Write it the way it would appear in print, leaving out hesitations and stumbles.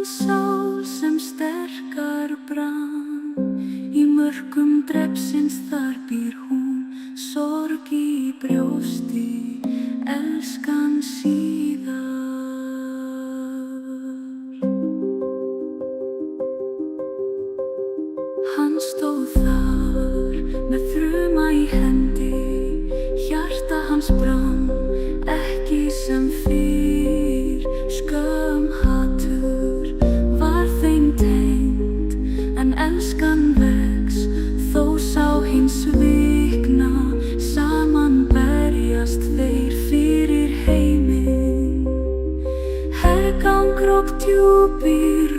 sál sem sterkar brann. Í mörkum drepsins þar býr hún, sorg í brjósti, elskan síðar. Hann stóð þar með þruma í hendi, hjarta hans brann ekki sem fyrr. Skömm, hatur var þeim tengd, en elskan vex þó sá hinn svikna. Saman berjast þeir fyrir heiminn, hergangur og djúpir